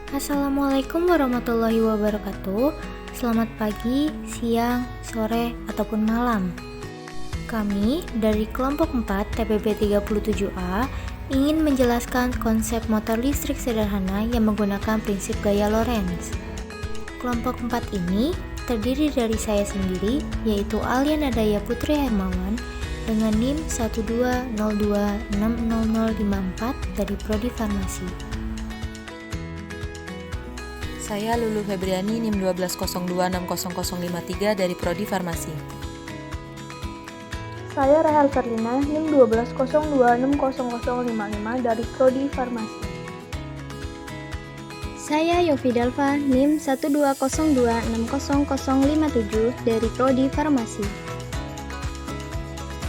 Assalamualaikum warahmatullahi wabarakatuh. Selamat pagi, siang, sore, ataupun malam. Kami dari kelompok 4 TPB 37A ingin menjelaskan konsep motor listrik sederhana yang menggunakan prinsip gaya Lorentz. Kelompok 4 ini terdiri dari saya sendiri, yaitu Alia Nadaya Putri Hermawan dengan NIM 120260054 dari Prodi Farmasi. Saya Lulu Febriani NIM 120260053 dari Prodi Farmasi. Saya Rahel Ferlina NIM 120260055 dari Prodi Farmasi. Saya Yofi Dalva NIM 120260057 dari Prodi Farmasi.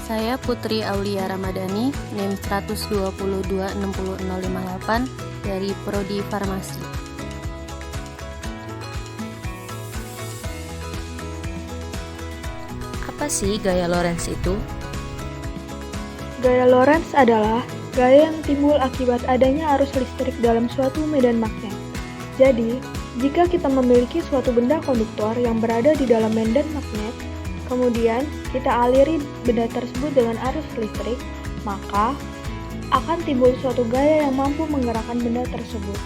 Saya Putri Aulia Ramadhani NIM 120260058 dari Prodi Farmasi. Apa sih gaya Lorentz itu? Gaya Lorentz adalah gaya yang timbul akibat adanya arus listrik dalam suatu medan magnet. Jadi, jika kita memiliki suatu benda konduktor yang berada di dalam medan magnet, kemudian kita aliri benda tersebut dengan arus listrik, maka akan timbul suatu gaya yang mampu menggerakkan benda tersebut.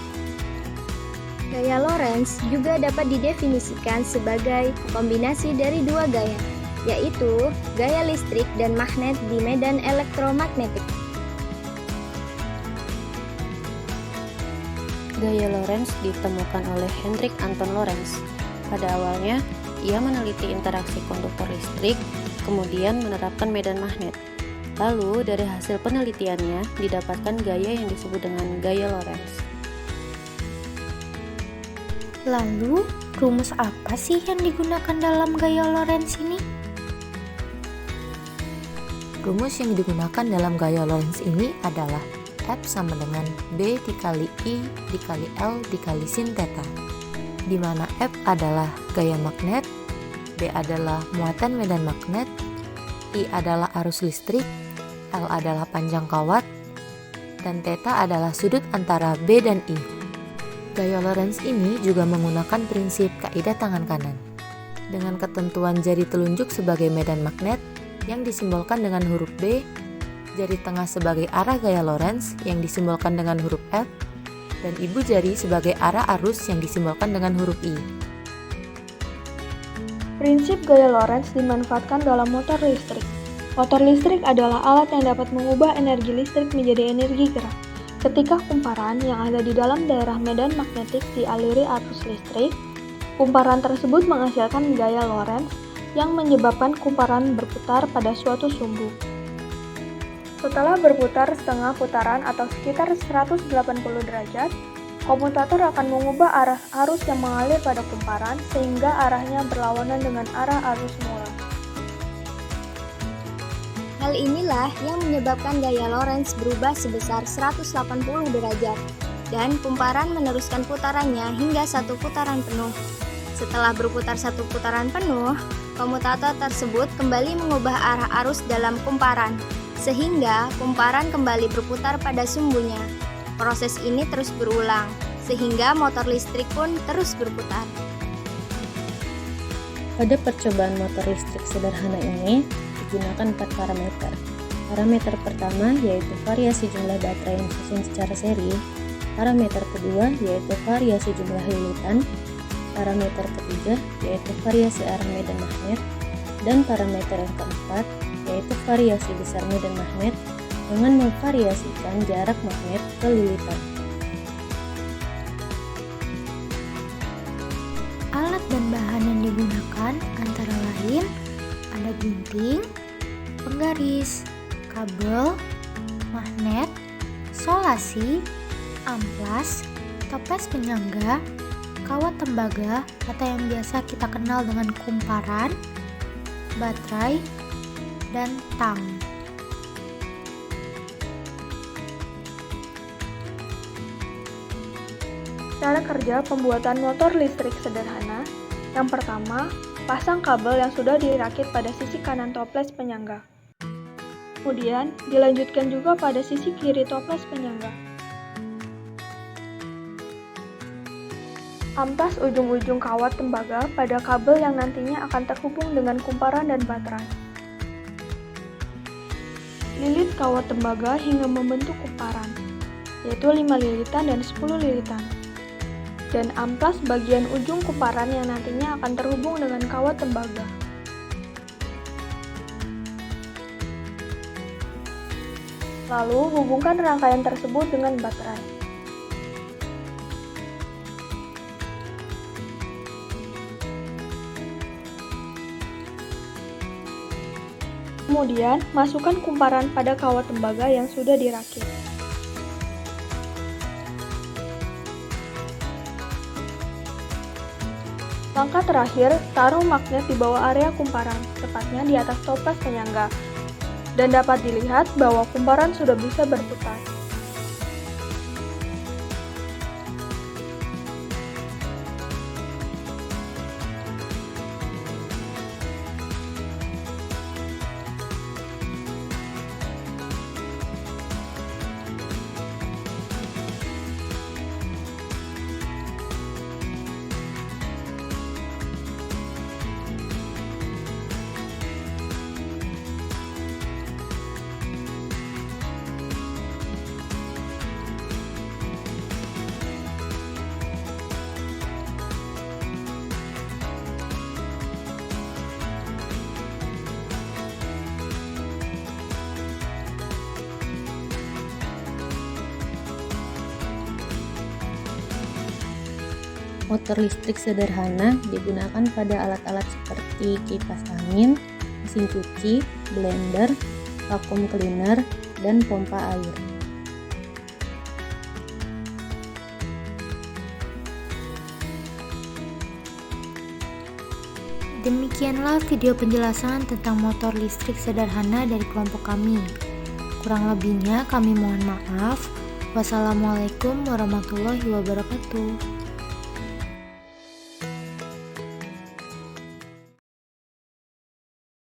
Gaya Lorentz juga dapat didefinisikan sebagai kombinasi dari dua gaya, yaitu gaya listrik dan magnet di medan elektromagnetik. Gaya Lorentz ditemukan oleh Hendrik Anton Lorentz. Pada awalnya, ia meneliti interaksi konduktor listrik, kemudian menerapkan medan magnet. Lalu, dari hasil penelitiannya, didapatkan gaya yang disebut dengan gaya Lorentz. Lalu, rumus apa sih yang digunakan dalam gaya Lorentz ini? Rumus yang digunakan dalam gaya Lorentz ini adalah F sama dengan B dikali I dikali L dikali sin theta, di mana F adalah gaya magnet, B adalah muatan medan magnet, I adalah arus listrik, L adalah panjang kawat, dan theta adalah sudut antara B dan I. Gaya Lorentz ini juga menggunakan prinsip kaidah tangan kanan, dengan ketentuan jari telunjuk sebagai medan magnet yang disimbolkan dengan huruf B, jari tengah sebagai arah gaya Lorentz yang disimbolkan dengan huruf F, dan ibu jari sebagai arah arus yang disimbolkan dengan huruf I. Prinsip gaya Lorentz dimanfaatkan dalam motor listrik. Motor listrik adalah alat yang dapat mengubah energi listrik menjadi energi gerak. Ketika kumparan yang ada di dalam daerah medan magnetik dialiri arus listrik, kumparan tersebut menghasilkan gaya Lorentz yang menyebabkan kumparan berputar pada suatu sumbu. Setelah berputar setengah putaran atau sekitar 180 derajat, komutator akan mengubah arah arus yang mengalir pada kumparan sehingga arahnya berlawanan dengan arah arus mula. Hal inilah yang menyebabkan gaya Lorentz berubah sebesar 180 derajat dan kumparan meneruskan putarannya hingga satu putaran penuh. Setelah berputar satu putaran penuh, komutator tersebut kembali mengubah arah arus dalam kumparan, sehingga kumparan kembali berputar pada sumbunya. Proses ini terus berulang, sehingga motor listrik pun terus berputar. Pada percobaan motor listrik sederhana ini, digunakan 4 parameter. Parameter pertama yaitu variasi jumlah baterai yang disusun secara seri. Parameter kedua yaitu variasi jumlah lilitan. Parameter ketiga yaitu variasi arah medan magnet. Dan parameter yang keempat yaitu variasi besar medan magnet dengan memvariasikan jarak magnet ke lilitan. Alat dan bahan yang digunakan antara lain ada gunting, penggaris, kabel, magnet, solasi, amplas, toples penyangga, kawat tembaga atau yang biasa kita kenal dengan kumparan, baterai, dan tang. Cara kerja pembuatan motor listrik sederhana. Yang pertama, pasang kabel yang sudah dirakit pada sisi kanan toples penyangga. Kemudian, dilanjutkan juga pada sisi kiri toples penyangga. Amplas ujung-ujung kawat tembaga pada kabel yang nantinya akan terhubung dengan kumparan dan baterai. Lilit kawat tembaga hingga membentuk kumparan, yaitu 5 lilitan dan 10 lilitan. Dan amplas bagian ujung kumparan yang nantinya akan terhubung dengan kawat tembaga. Lalu hubungkan rangkaian tersebut dengan baterai. Kemudian, masukkan kumparan pada kawat tembaga yang sudah dirakit. Langkah terakhir, taruh magnet di bawah area kumparan, tepatnya di atas toples penyangga. Dan dapat dilihat bahwa kumparan sudah bisa berputar. Motor listrik sederhana digunakan pada alat-alat seperti kipas angin, mesin cuci, blender, vacuum cleaner, dan pompa air. Demikianlah video penjelasan tentang motor listrik sederhana dari kelompok kami. Kurang lebihnya kami mohon maaf. Wassalamualaikum warahmatullahi wabarakatuh.